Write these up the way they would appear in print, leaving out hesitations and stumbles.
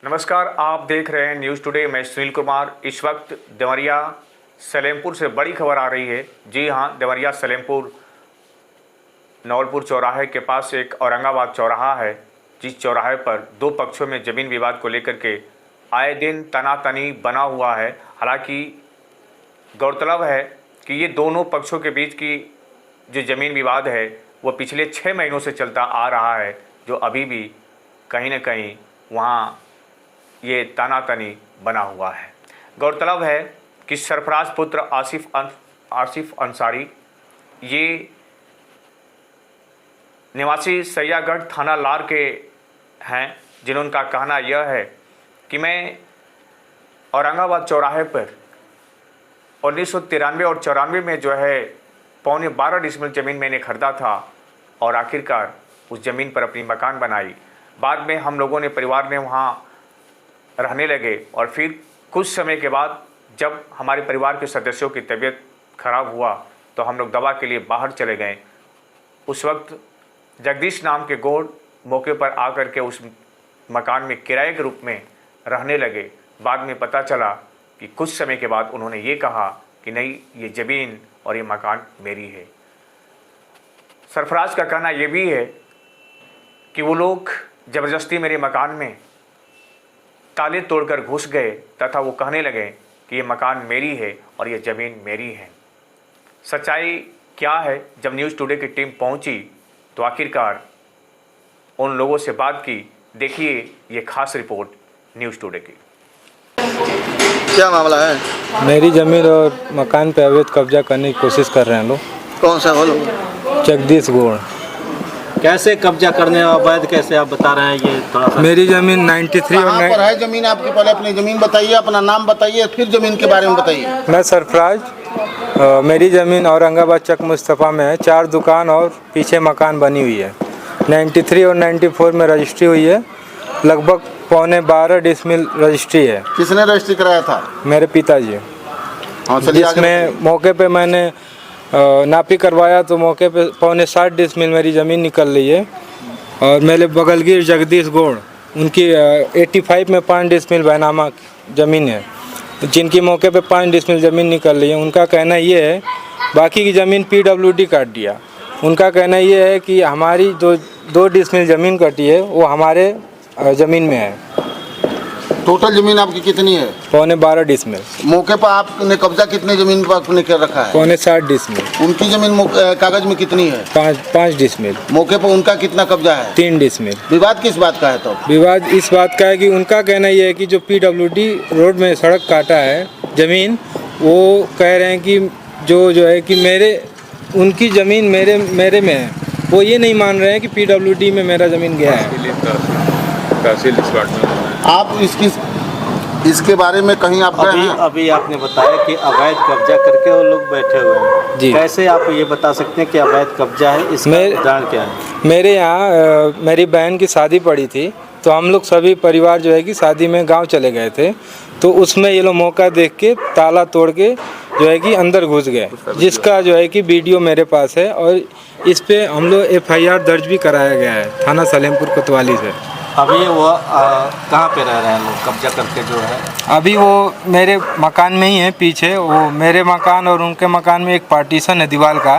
नमस्कार, आप देख रहे हैं न्यूज़ टुडे। मैं सुनील कुमार। इस वक्त देवरिया सलेमपुर से बड़ी खबर आ रही है। जी हाँ, देवरिया सलेमपुर नवलपुर चौराहे के पास एक औरंगाबाद चौराहा है, जिस चौराहे पर दो पक्षों में ज़मीन विवाद को लेकर के आए दिन तनातनी बना हुआ है। हालांकि गौरतलब है कि ये दोनों पक्षों के बीच की जो ज़मीन विवाद है वो पिछले 6 महीनों से चलता आ रहा है, जो अभी भी कहीं न कहीं वहाँ ये तनातनी बना हुआ है। गौरतलब है कि सरफराज पुत्र आसिफ अंसारी ये निवासी सैयागढ़ थाना लार के हैं, जिन्होंने कहना यह है कि मैं औरंगाबाद चौराहे पर 1993 और 94 में जो है 12.25 डिसमिल ज़मीन मैंने खरीदा था और आखिरकार उस ज़मीन पर अपनी मकान बनाई। बाद में हम लोगों ने परिवार ने वहाँ रहने लगे और फिर कुछ समय के बाद जब हमारे परिवार के सदस्यों की तबीयत खराब हुआ तो हम लोग दवा के लिए बाहर चले गए। उस वक्त जगदीश नाम के गौड़ मौके पर आकर के उस मकान में किराए के रूप में रहने लगे। बाद में पता चला कि कुछ समय के बाद उन्होंने ये कहा कि नहीं, ये ज़मीन और ये मकान मेरी है। सरफराज का कहना ये भी है कि वो लोग ज़बरदस्ती मेरे मकान में ताले तोड़कर घुस गए तथा वो कहने लगे कि ये मकान मेरी है और ये ज़मीन मेरी है। सच्चाई क्या है? जब न्यूज़ टुडे की टीम पहुंची तो आखिरकार उन लोगों से बात की। देखिए ये खास रिपोर्ट न्यूज़ टुडे की। क्या मामला है? मेरी ज़मीन और मकान पे अवैध कब्जा करने की कोशिश कर रहे हैं लोग। कौन सा बोलो? जगदीश गौड़। कैसे कब्जा करने अवैध कैसे आप बता रहे हैं? ये थोड़ा सा मेरी ज़मीन 93 और कहाँ पर है ज़मीन आपकी? पहले अपनी ज़मीन बताइए, अपना नाम बताइए, फिर ज़मीन के बारे में बताइए। मैं सरफराज। मेरी ज़मीन औरंगाबाद चक मुस्तफ़ा में है। 4 दुकान और पीछे मकान बनी हुई है। 93 और 94 में रजिस्ट्री हुई है। लगभग 12.25 डिसमिल रजिस्ट्री है। किसने रजिस्ट्री कराया था? मेरे पिताजी। हाँ, चलिए आगे जिसमें मौके पे मैंने नापी करवाया तो मौके पे 60 डिसमिल मेरी ज़मीन निकल रही है। और मेरे बगलगीर जगदीश गौड़, उनकी 85 में 5 डिसमिल बैनामा ज़मीन है, जिनकी मौके पे 5 डिसमिल ज़मीन निकल रही है। उनका कहना ये है बाकी की ज़मीन PWD काट दिया। उनका कहना ये है कि हमारी 2 डिसमिल ज़मीन कटी है वो हमारे ज़मीन में है। टोटल ज़मीन आपकी कितनी है? 12.25 डिसमिल। मौके पर आपने कब्जा कितने ज़मीन पर आपने कर रखा है? 60 डिसमिल। उनकी ज़मीन कागज में कितनी है? 5 डिसमिल। मौके पर उनका कितना कब्जा है? 3 डिसमिल। विवाद किस बात का है? तो विवाद इस बात का है कि उनका कहना ये है कि जो PWD रोड में सड़क काटा है ज़मीन, वो कह रहे हैं कि जो है कि उनकी ज़मीन मेरे में है। वो ये नहीं मान रहे हैं कि PWD में मेरा ज़मीन गया है। तहसील इस बात में आप इसके बारे में कहीं आप गए हैं? अभी आपने बताया कि अवैध कब्जा करके वो लोग बैठे हुए हैं जी। कैसे आप ये बता सकते हैं कि अवैध कब्जा है? इसका उदाहरण क्या है? मेरे यहाँ मेरी बहन की शादी पड़ी थी तो हम लोग सभी परिवार जो है कि शादी में गांव चले गए थे। तो उसमें ये लोग मौका देख के ताला तोड़ के जो है कि अंदर घुस गए, जिसका जो है कि वीडियो मेरे पास है और इस पे हम लोग FIR दर्ज भी कराया गया है थाना सलेमपुर कोतवाली से। अभी वो कहाँ पे रह रहे हैं लोग कब्जा करके जो है? अभी वो मेरे मकान में ही है पीछे। वो मेरे मकान और उनके मकान में एक पार्टीशन है दीवार का,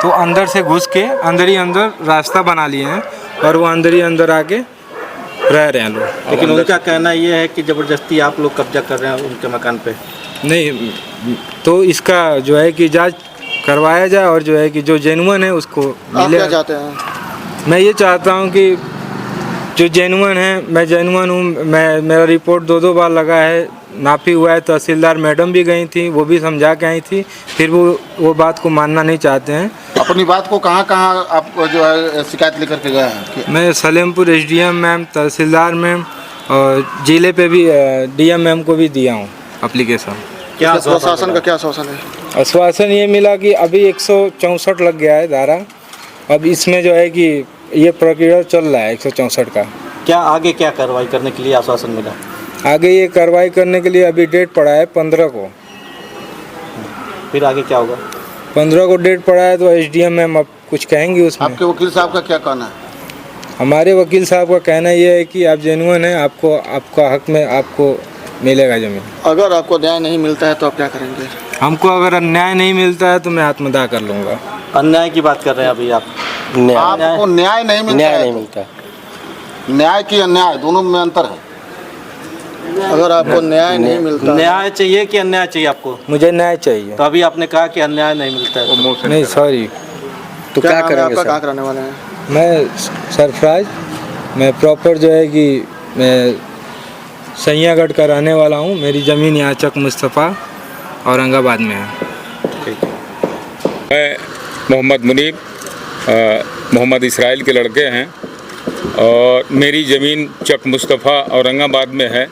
तो अंदर से घुस के अंदर ही अंदर रास्ता बना लिए हैं और वो अंदर ही अंदर आके रह रहे हैं लोग। लेकिन उनका कहना ये है कि ज़बरदस्ती आप लोग कब्जा कर रहे हैं उनके मकान पे। नहीं, तो इसका जो है कि जांच करवाया जाए और जो है कि जो जेन्युइन है उसको आप मिले। क्या चाहते हैं? मैं ये चाहता हूँ कि जो जेन्युइन है, मैं जेन्युइन हूँ। मेरा रिपोर्ट 2 बार लगा है, नापी हुआ है। तहसीलदार मैडम भी गई थी, वो भी समझा के आई थी, फिर वो बात को मानना नहीं चाहते हैं। अपनी बात को कहाँ आप जो है शिकायत लेकर के गए हैं? मैं सलेमपुर SDM मैम, तहसीलदार मैम और जिले पे भी DM मैम को भी दिया हूँ एप्लीकेशन। क्या प्रशासन का क्या आश्वासन है? आश्वासन ये मिला कि अभी 164 लग गया है धारा। अब इसमें जो है कि ये प्रक्रिया चल रहा है 164 का। क्या आगे क्या कार्रवाई करने के लिए आश्वासन मिला? आगे ये कार्रवाई करने के लिए अभी डेट पड़ा है 15 को। फिर आगे क्या होगा? 15 को डेट पड़ा है तो SDM मैम अब कुछ कहेंगी उसमें। आपके वकील साहब का क्या कहना है? हमारे वकील साहब का कहना यह है कि आप जेन्युइन हैं, आपको आपका हक में आपको मिलेगा ज़मीन। अगर आपको न्याय नहीं मिलता है तो आप क्या करेंगे? हमको अगर न्याय नहीं मिलता है तो मैं आत्मदाह कर लूँगा। अन्याय की बात कर रहे हैं अभी आप। आपको न्याय नहीं मिलता न्याय है नहीं तो? मिलता। न्याय की अन्याय दोनों में अंतर है। अगर आपको न्याय नहीं मिलता, न्याय चाहिए कि अन्याय चाहिए आपको? मुझे न्याय चाहिए। तो अभी आपने कहा कि अन्याय नहीं मिलता है। नहीं सॉरी, तो क्या नाम है करेंगे आपका? सर? कहाँ रहने वाले हैं? मैं सरफराज, मैं प्रॉपर जो है कि मैं सैयागढ़ का रहने वाला हूँ। मेरी ज़मीन यहाँ चक मुस्तफ़ा औरंगाबाद में है। मैं मोहम्मद मुनीब, मोहम्मद इसराइल के लड़के हैं और मेरी ज़मीन चक मुस्तफ़ा औरंगाबाद में है।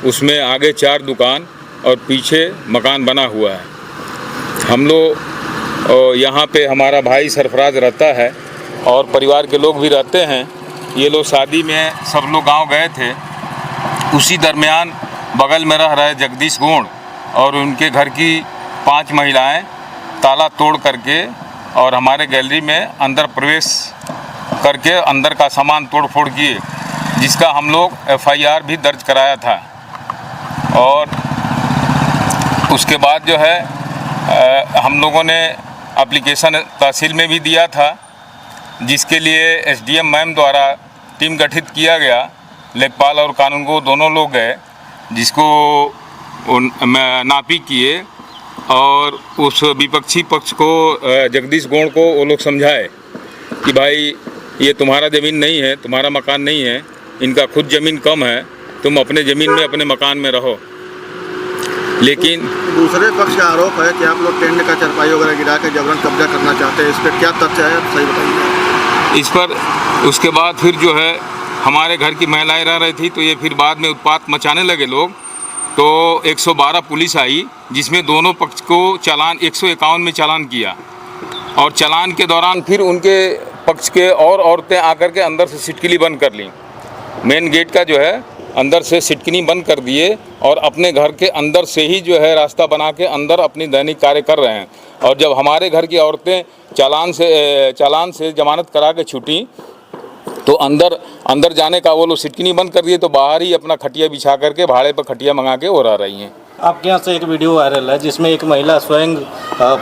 उसमें आगे 4 दुकान और पीछे मकान बना हुआ है। हम लोग यहाँ पे हमारा भाई सरफराज रहता है और परिवार के लोग भी रहते हैं। ये लोग शादी में सब लोग गांव गए थे। उसी दरमियान बगल में रह रहे जगदीश गोंड और उनके घर की 5 महिलाएं ताला तोड़ करके और हमारे गैलरी में अंदर प्रवेश करके अंदर का सामान तोड़ फोड़ किए, जिसका हम लोग FIR भी दर्ज कराया था। और उसके बाद जो है हम लोगों ने एप्लीकेशन तहसील में भी दिया था, जिसके लिए SDM मैम द्वारा टीम गठित किया गया। लेखपाल और कानूनगो दोनों लोग गए, जिसको नापी किए और उस विपक्षी पक्ष को जगदीश गोंड को वो लोग समझाए कि भाई ये तुम्हारा ज़मीन नहीं है, तुम्हारा मकान नहीं है, इनका खुद ज़मीन कम है, तुम अपने ज़मीन में अपने मकान में रहो। लेकिन दूसरे पक्ष का आरोप है कि आप लोग टेंट का चरपाई वगैरह गिरा के जबरन कब्जा करना चाहते हैं। इस पर क्या तथ्य है, सही बताइए। इस पर उसके बाद फिर जो है हमारे घर की महिलाएं रह रही थी, तो ये फिर बाद में उत्पात मचाने लगे लोग। तो 112 पुलिस आई, जिसमें दोनों पक्ष को चालान 151 में चालान किया। और चालान के दौरान फिर उनके पक्ष के और औरतें आकर के अंदर से सिटकिली बंद कर लीं। मेन गेट का जो है अंदर से सिटकिनी बंद कर दिए और अपने घर के अंदर से ही जो है रास्ता बना के अंदर अपनी दैनिक कार्य कर रहे हैं। और जब हमारे घर की औरतें चालान से जमानत करा के छूटी, तो अंदर जाने का वो लोग सिटकिनी बंद कर दिए, तो बाहर ही अपना खटिया बिछा करके भाड़े पर खटिया मंगा के वो रह रही हैं। आपके यहाँ से एक वीडियो वायरल है जिसमें एक महिला स्वयं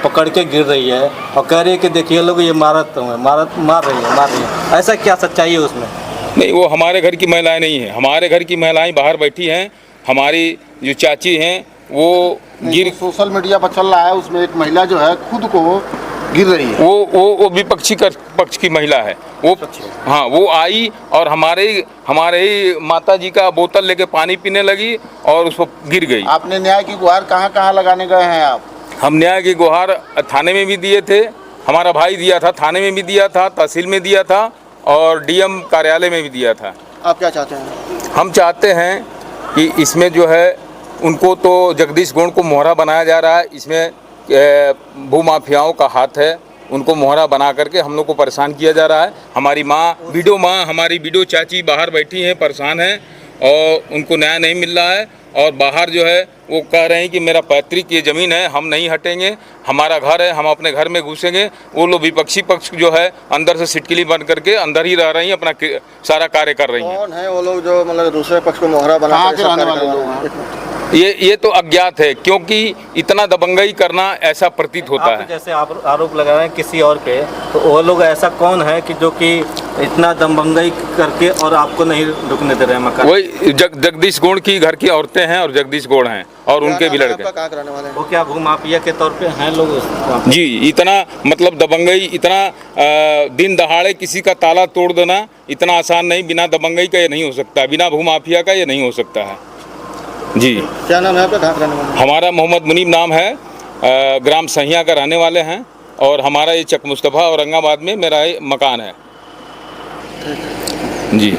पकड़ के गिर रही है और कह रही है कि देखिए लोग ये मार रही है। ऐसा क्या सच्चाई है उसमें? नहीं, वो हमारे घर की महिलाएं नहीं हैं। हमारे घर की महिलाएं बाहर बैठी हैं। हमारी जो चाची हैं वो गिर सोशल मीडिया पर चल रहा है, उसमें एक महिला जो है खुद को गिर रही है। वो विपक्षी पक्ष की महिला है। वो हाँ, वो आई और हमारे ही माता जी का बोतल लेके पानी पीने लगी और उस पर गिर गई। आपने न्याय की गुहार कहाँ कहाँ लगाने गए हैं आप? हम न्याय की गुहार थाने में भी दिए थे, हमारा भाई दिया था, थाने में भी दिया था, तहसील में दिया था और DM कार्यालय में भी दिया था। आप क्या चाहते हैं? हम चाहते हैं कि इसमें जो है उनको तो जगदीश गोंड को मोहरा बनाया जा रहा है। इसमें भूमाफियाओं का हाथ है, उनको मोहरा बना करके हम लोग को परेशान किया जा रहा है। हमारी हमारी वीडियो चाची बाहर बैठी हैं, परेशान हैं और उनको न्याय नहीं मिल रहा है। और बाहर जो है वो कह रहे हैं कि मेरा पैतृक ये ज़मीन है, हम नहीं हटेंगे, हमारा घर है, हम अपने घर में घुसेंगे। वो लोग विपक्षी पक्ष जो है अंदर से सिटकिली बंद करके अंदर ही रह रही हैं, अपना सारा कार्य कर रही हैं। कौन है वो लोग जो मतलब दूसरे पक्ष को मोहरा बना? कहाँ के रहने वाले लोग हैं? ये तो अज्ञात है, क्योंकि इतना दबंगई करना ऐसा प्रतीत होता है। जैसे आप आरोप लगा रहे हैं किसी और पे, तो वो लोग ऐसा कौन है कि जो कि इतना दबंगई करके और आपको नहीं रुकने दे रहे हैं मकान? वही जगदीश गोंड की घर की औरतें हैं और जगदीश गोंड हैं और उनके भी लड़के। वो क्या भूमाफिया के तौर पे हैं लोग? जी, इतना मतलब दबंगई, इतना दिन दहाड़े किसी का ताला तोड़ देना इतना आसान नहीं। बिना दबंगई का ये नहीं हो सकता, बिना भूमाफिया का ये नहीं हो सकता है। जी, क्या नाम है आपका? कहाँ रहने वाले? हमारा मोहम्मद मुनीब नाम है, ग्राम सहिया का रहने वाले हैं और हमारा ये चक मुस्तफ़ा औरंगाबाद में मेरा मकान है। जी।